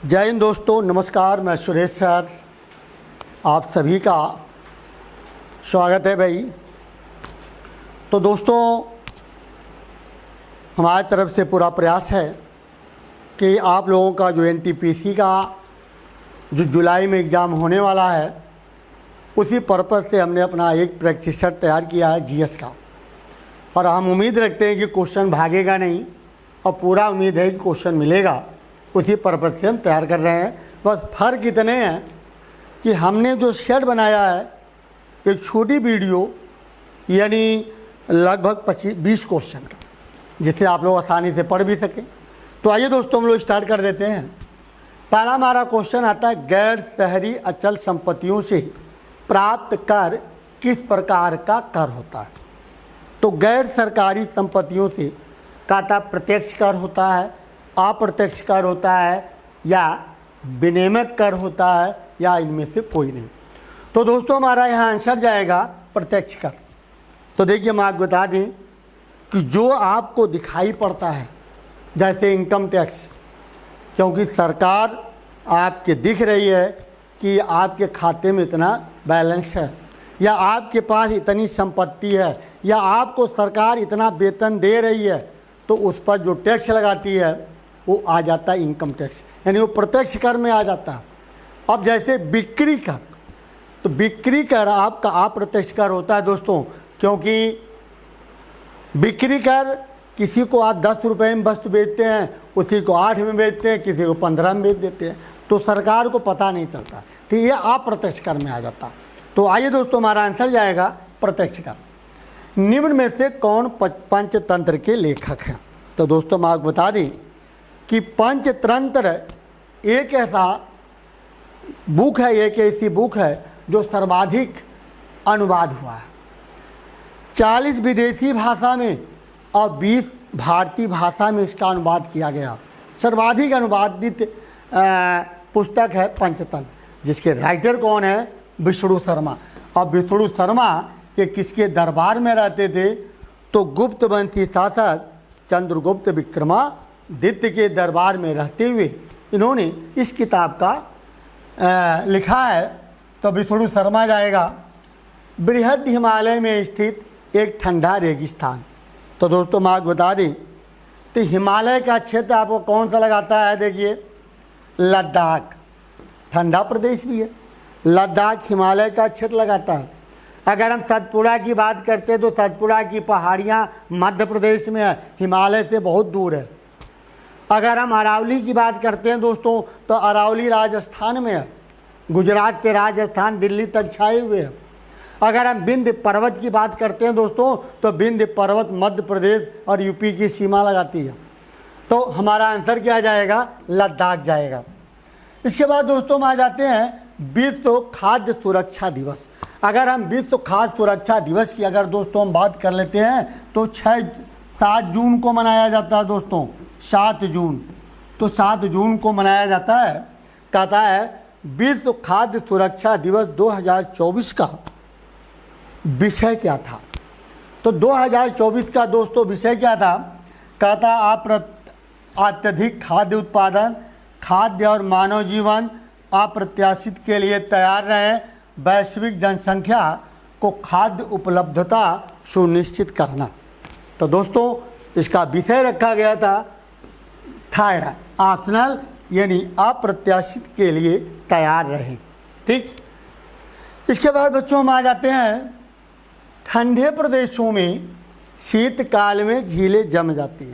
जय हिंद दोस्तों, नमस्कार। मैं सुरेश सर, आप सभी का स्वागत है भाई। तो दोस्तों, हमारी तरफ से पूरा प्रयास है कि आप लोगों का जो एनटीपीसी का जो जुलाई में एग्ज़ाम होने वाला है, उसी पर्पज़ से हमने अपना एक प्रैक्टिस सेट तैयार किया है जीएस का। और हम उम्मीद रखते हैं कि क्वेश्चन भागेगा नहीं और पूरा उम्मीद है कि क्वेश्चन मिलेगा। उसी पर्पज़ से हम तैयार कर रहे हैं। बस फ़र्क इतने हैं कि हमने जो सेट बनाया है, एक छोटी वीडियो यानी लगभग 25-20 क्वेश्चन का, जिसे आप लोग आसानी से पढ़ भी सकें। तो आइए दोस्तों, हम लोग स्टार्ट कर देते हैं। पहला हमारा क्वेश्चन आता है, गैर शहरी अचल संपत्तियों से प्राप्त कर किस प्रकार का कर होता है। तो गैर सरकारी संपत्तियों से का प्रत्यक्ष कर होता है, अप्रत्यक्ष कर होता है, या विनिमय कर होता है, या इनमें से कोई नहीं। तो दोस्तों, हमारा यहाँ आंसर जाएगा प्रत्यक्ष कर। तो देखिए, हम आपको बता दें कि जो आपको दिखाई पड़ता है, जैसे इनकम टैक्स, क्योंकि सरकार आपके दिख रही है कि आपके खाते में इतना बैलेंस है, या आपके पास इतनी संपत्ति है, या आपको सरकार इतना वेतन दे रही है, तो उस पर जो टैक्स लगाती है वो आ जाता है इनकम टैक्स, यानी वो प्रत्यक्ष कर में आ जाता है। अब जैसे बिक्री कर, तो बिक्री कर आपका अप्रत्यक्ष कर होता है दोस्तों, क्योंकि बिक्री कर किसी को आप 10 रुपये में वस्तु बेचते हैं, उसी को 8 में बेचते हैं, किसी को 15 में बेच देते हैं, तो सरकार को पता नहीं चलता, तो ये अप्रत्यक्ष कर में आ जाता। तो आइए दोस्तों, हमारा आंसर जाएगा प्रत्यक्ष कर। निम्न में से कौन पंचतंत्र के लेखक हैं। तो दोस्तों, मैं आपको बता दें कि पंचतंत्र एक ऐसा बुक है, एक ऐसी बुक है जो सर्वाधिक अनुवाद हुआ है। 40 विदेशी भाषा में और 20 भारतीय भाषा में इसका अनुवाद किया गया। सर्वाधिक अनुवादित पुस्तक है पंचतंत्र, जिसके राइटर कौन है? विष्णु शर्मा। और विष्णु शर्मा ये किसके दरबार में रहते थे? तो गुप्त वंशी शासक चंद्रगुप्त विक्रमादित्य के दरबार में रहते हुए इन्होंने इस किताब का लिखा है। तो विष्णु शर्मा जाएगा। बृहद हिमालय में स्थित एक ठंडा रेगिस्तान। तो दोस्तों, मैं आपको बता दें, तो हिमालय का क्षेत्र आपको कौन सा लगाता है? देखिए, लद्दाख ठंडा प्रदेश भी है, लद्दाख हिमालय का क्षेत्र लगाता है। अगर हम सतपुड़ा की बात करते हैं तो सतपुड़ा की पहाड़ियाँ मध्य प्रदेश में है, हिमालय से बहुत दूर है। अगर हम अरावली की बात करते हैं दोस्तों, तो अरावली राजस्थान में है, गुजरात से राजस्थान दिल्ली तक छाए हुए है। अगर हम विंध्य पर्वत की बात करते हैं दोस्तों, तो विंध्य पर्वत मध्य प्रदेश और यूपी की सीमा लगाती है। तो हमारा आंसर क्या जाएगा? लद्दाख जाएगा। इसके बाद दोस्तों, हम आ जाते हैं विश्व खाद्य सुरक्षा दिवस। अगर हम विश्व खाद्य सुरक्षा दिवस की अगर दोस्तों हम बात कर लेते हैं, तो 7 जून को मनाया जाता है दोस्तों, 7 जून। तो 7 जून को मनाया जाता है। कहता है विश्व खाद्य सुरक्षा दिवस 2024 का विषय क्या था? तो 2024 का दोस्तों विषय क्या था? कहता अत्यधिक खाद्य उत्पादन, खाद्य और मानव जीवन अप्रत्याशित के लिए तैयार रहें, वैश्विक जनसंख्या को खाद्य उपलब्धता सुनिश्चित करना। तो दोस्तों, इसका विषय रखा गया था थर्ड ऑप्शनल, यानी अप्रत्याशित के लिए तैयार रहें। ठीक। इसके बाद बच्चों, हम आ जाते हैं ठंडे प्रदेशों में शीतकाल में झीलें जम जाती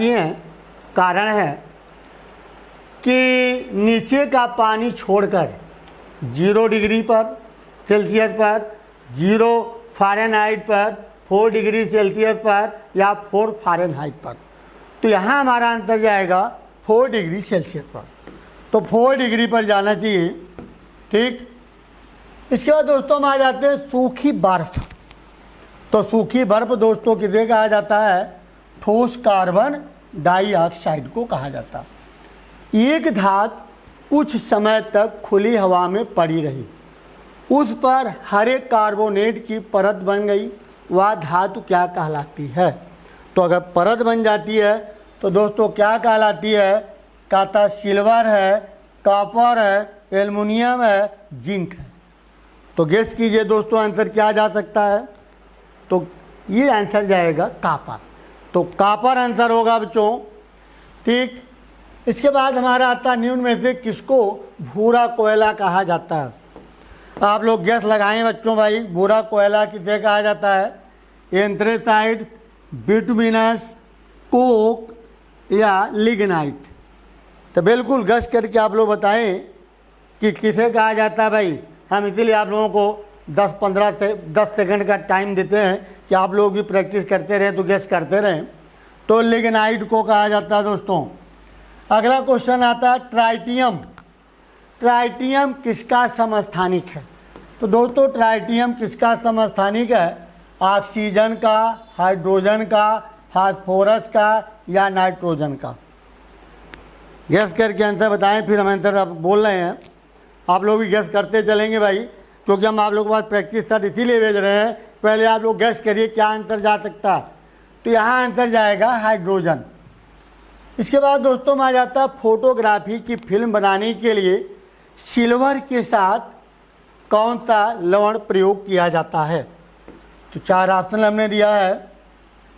हैं। कारण है कि नीचे का पानी छोड़कर 0 डिग्री पर सेल्सियस पर, 0 फ़ारेनहाइट पर, 4 डिग्री सेल्सियस पर, या 4 फ़ारेनहाइट पर। तो यहाँ हमारा आंसर जाएगा 4 डिग्री सेल्सियस पर। तो 4 डिग्री पर जाना चाहिए। ठीक। इसके बाद दोस्तों, हम आ जाते हैं सूखी बर्फ। तो सूखी बर्फ दोस्तों किसे कहा जाता है? ठोस कार्बन डाइऑक्साइड को कहा जाता है। एक धातु कुछ समय तक खुली हवा में पड़ी रही, उस पर हरे कार्बोनेट की परत बन गई, वह धातु क्या कहलाती है? तो अगर परत बन जाती है तो दोस्तों क्या कहलाती है? कहता सिल्वर है, कॉपर है, एल्युमिनियम है, जिंक है। तो गेस कीजिए दोस्तों आंसर क्या जा सकता है। तो ये आंसर जाएगा कॉपर। तो कॉपर आंसर होगा बच्चों, ठीक। इसके बाद हमारा आता है निम्न में से किसको भूरा कोयला कहा जाता है। आप लोग गैस लगाएं बच्चों भाई, भूरा कोयला किसे कहा जाता है। एंथ्रेसाइट, बिटुमिनस, कोक या लिग्नाइट। तो बिल्कुल गैस करके आप लोग बताएं कि किसे कहा जाता है भाई। हम इसीलिए आप लोगों को 10 सेकंड का टाइम देते हैं कि आप लोग भी प्रैक्टिस करते रहें, तो गैस करते रहें। तो लिग्नाइट को कहा जाता है दोस्तों। अगला क्वेश्चन आता है ट्राइटियम। ट्राइटियम किसका समस्थानिक है। तो दोस्तों ट्राइटियम किसका समस्थानिक है। ऑक्सीजन का, हाइड्रोजन का, फास्फोरस का या नाइट्रोजन का। गैस करके आंसर बताएं, फिर हम आंसर आप बोल रहे हैं, आप लोग भी गैस करते चलेंगे भाई, क्योंकि हम आप लोगों के पास प्रैक्टिस सर इसीलिए भेज रहे हैं। पहले आप लोग गैस करिए क्या आंसर जा सकता है। तो यहाँ आंसर जाएगा हाइड्रोजन। इसके बाद दोस्तों में आ जाता है फोटोग्राफी की फिल्म बनाने के लिए सिल्वर के साथ कौन सा लवण प्रयोग किया जाता है। तो 4 ऑप्शन हमने दिया है,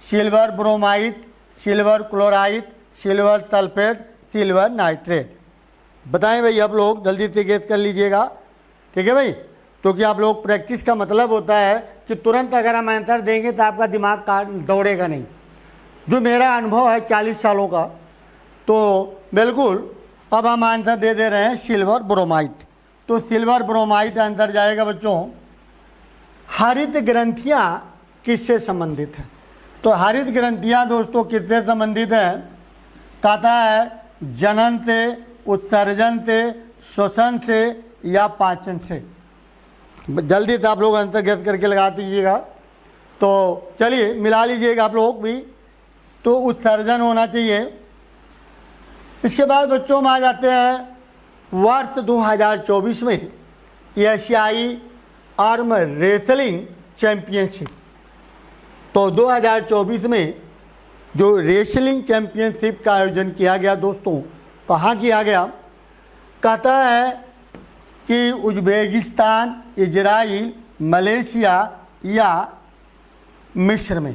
silver bromide, silver chloride, silver sulphate, silver nitrate. बताएं भाई आप लोग जल्दी से गेस कर लीजिएगा, ठीक है भाई। क्योंकि आप लोग प्रैक्टिस का मतलब होता है कि तुरंत अगर हम आंसर देंगे तो आपका दिमाग दौड़ेगा नहीं। जो मेरा अनुभव है 40 सालों का, तो बिल्कुल अब हम आंसर दे रहे हैं सिल्वर ब्रोमाइड। तो सिल्वर ब्रोमाइड आंसर जाएगा बच्चों। हरित ग्रंथियाँ किससे संबंधित हैं। तो हरित ग्रंथियाँ दोस्तों किससे संबंधित हैं। कहता है जनन से, उत्सर्जन से, श्वसन से या पाचन से। जल्दी से आप लोग आंसर गेस करके लगा दीजिएगा। तो चलिए मिला लीजिएगा आप लोग भी। तो उत्सर्जन होना चाहिए। इसके बाद बच्चों में आ जाते हैं वर्ष 2024 में एशियाई आर्म रेसलिंग चैंपियनशिप। तो 2024 में जो रेसलिंग चैंपियनशिप का आयोजन किया गया दोस्तों, कहाँ किया गया। कहता है कि उज्बेकिस्तान, इजराइल, मलेशिया या मिस्र में।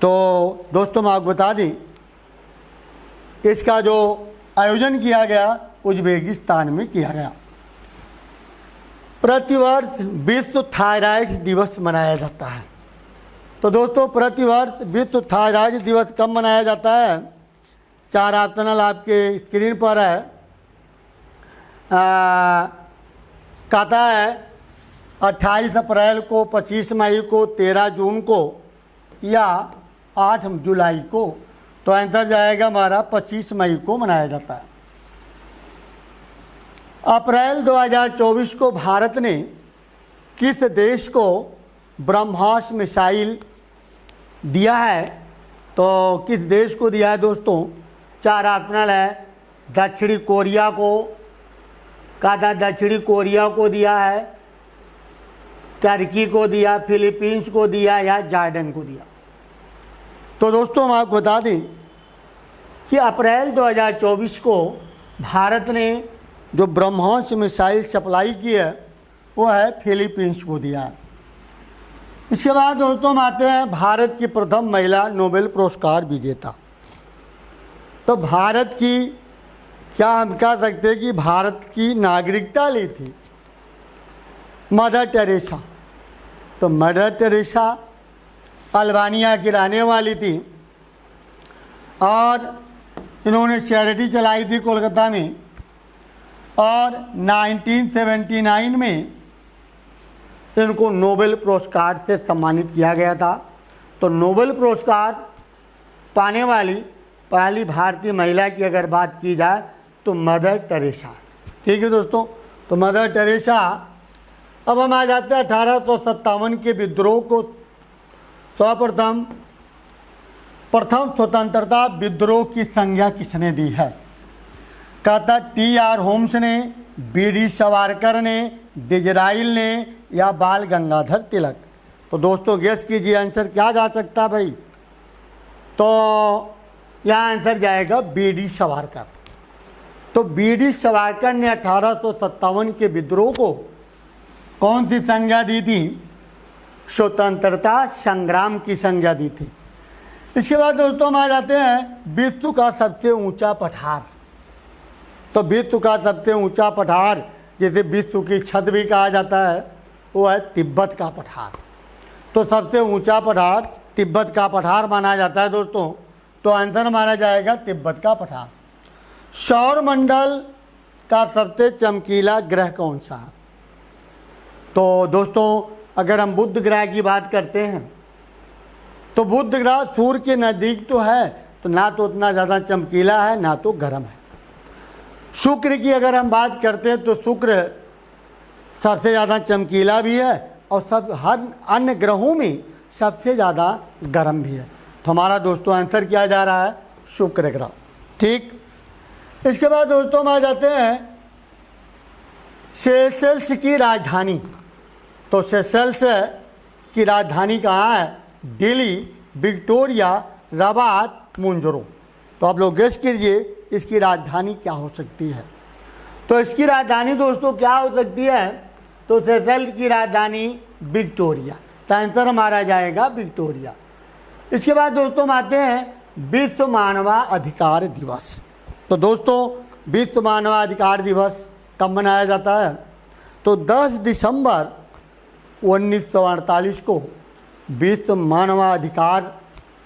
तो दोस्तों मैं आपको बता दें इसका जो आयोजन किया गया उज्बेकिस्तान में किया गया। प्रतिवर्ष विश्व थायराइड दिवस मनाया जाता है। तो दोस्तों प्रतिवर्ष विश्व थायराइड दिवस कब मनाया जाता है। 4 ऑप्शनल आपके स्क्रीन पर है। कहता है 28 अप्रैल को, 25 मई को, 13 जून को या 8 जुलाई को। तो आंसर जाएगा हमारा 25 मई को मनाया जाता है। अप्रैल 2024 को भारत ने किस देश को ब्रह्मोस मिसाइल दिया है। तो किस देश को दिया है दोस्तों। 4 ऑप्शनल है। दक्षिणी कोरिया को, कहा था दक्षिणी कोरिया को दिया है, टर्की को दिया, फिलीपींस को दिया या जॉर्डन को दिया। तो दोस्तों हम आपको बता दें कि अप्रैल 2024 को भारत ने जो ब्रह्मोस मिसाइल सप्लाई की है वो है फिलीपींस को दिया है। इसके बाद दोस्तों हम आते हैं भारत की प्रथम महिला नोबेल पुरस्कार विजेता। तो भारत की क्या हम कह सकते हैं कि भारत की नागरिकता ली थी मदर टेरेसा। तो मदर टेरेसा अल्बानिया की रहने वाली थी और इन्होंने चैरिटी चलाई थी कोलकाता में। और 1979 में इनको नोबेल पुरस्कार से सम्मानित किया गया था। तो नोबेल पुरस्कार पाने वाली पहली भारतीय महिला की अगर बात की जाए तो मदर टेरेसा। ठीक है दोस्तों। तो मदर टेरेसा। अब हम आ जाते हैं 1857 के विद्रोह को। सर्वप्रथम प्रथम स्वतंत्रता विद्रोह की संज्ञा किसने दी है। कहता टी.आर. होम्स ने, बी.डी. सावरकर ने, डिजराइल ने या बाल गंगाधर तिलक। तो दोस्तों गेस कीजिए आंसर क्या जा सकता है भाई। तो यहाँ आंसर जाएगा बी.डी. सावरकर। तो बीडी सावरकर ने 1857 के विद्रोह को कौन सी संज्ञा दी थी? स्वतंत्रता संग्राम की संज्ञा दी थी। इसके बाद दोस्तों हम आ जाते हैं विश्व का सबसे ऊंचा पठार। तो विश्व का सबसे ऊंचा पठार, जिसे विश्व की छत भी कहा जाता है, वो है तिब्बत का पठार। तो सबसे ऊंचा पठार तिब्बत का पठार माना जाता है दोस्तों। तो आंसर माना जाएगा तिब्बत का पठार। सौर मंडल का सबसे चमकीला ग्रह कौन सा है? तो दोस्तों अगर हम बुध ग्रह की बात करते हैं तो बुध ग्रह सूर्य के नज़दीक तो है, तो ना तो उतना ज़्यादा चमकीला है ना तो गर्म है। शुक्र की अगर हम बात करते हैं तो शुक्र सबसे ज़्यादा चमकीला भी है और हर अन्य ग्रहों में सबसे ज़्यादा गर्म भी है। तो हमारा दोस्तों आंसर किया जा रहा है शुक्र ग्रह। ठीक, इसके बाद दोस्तों हम आ जाते हैं सेशेल्स की राजधानी। तो सेशेल्स की राजधानी कहाँ है? दिल्ली, विक्टोरिया, रबात, मुंजरो। तो आप लोग गेस कीजिए इसकी राजधानी क्या हो सकती है। तो इसकी राजधानी दोस्तों क्या हो सकती है? तो सेशेल्स की राजधानी विक्टोरिया। तो आंसर हमारा जाएगा विक्टोरिया। इसके बाद दोस्तों हम आते हैं विश्व मानवाधिकार दिवस। तो दोस्तों विश्व मानवाधिकार दिवस कब मनाया जाता है? तो 10 दिसंबर 1948 को विश्व मानवाधिकार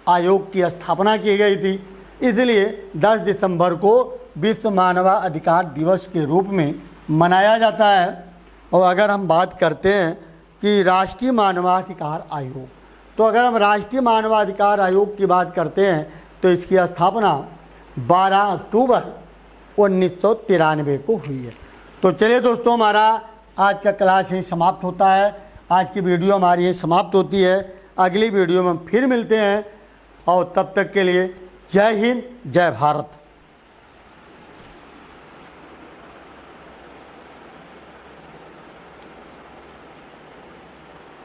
आयोग की स्थापना की गई थी। इसलिए 10 दिसंबर को विश्व मानवाधिकार दिवस के रूप में मनाया जाता है। और अगर हम बात करते हैं कि राष्ट्रीय मानवाधिकार आयोग, तो अगर हम राष्ट्रीय मानवाधिकार आयोग की बात करते हैं तो इसकी स्थापना 12 अक्टूबर 1993 को हुई है। तो चलिए दोस्तों हमारा आज का क्लास यहीं समाप्त होता है। आज की वीडियो हमारी यहीं समाप्त होती है। अगली वीडियो में हम फिर मिलते हैं और तब तक के लिए जय हिंद, जय भारत।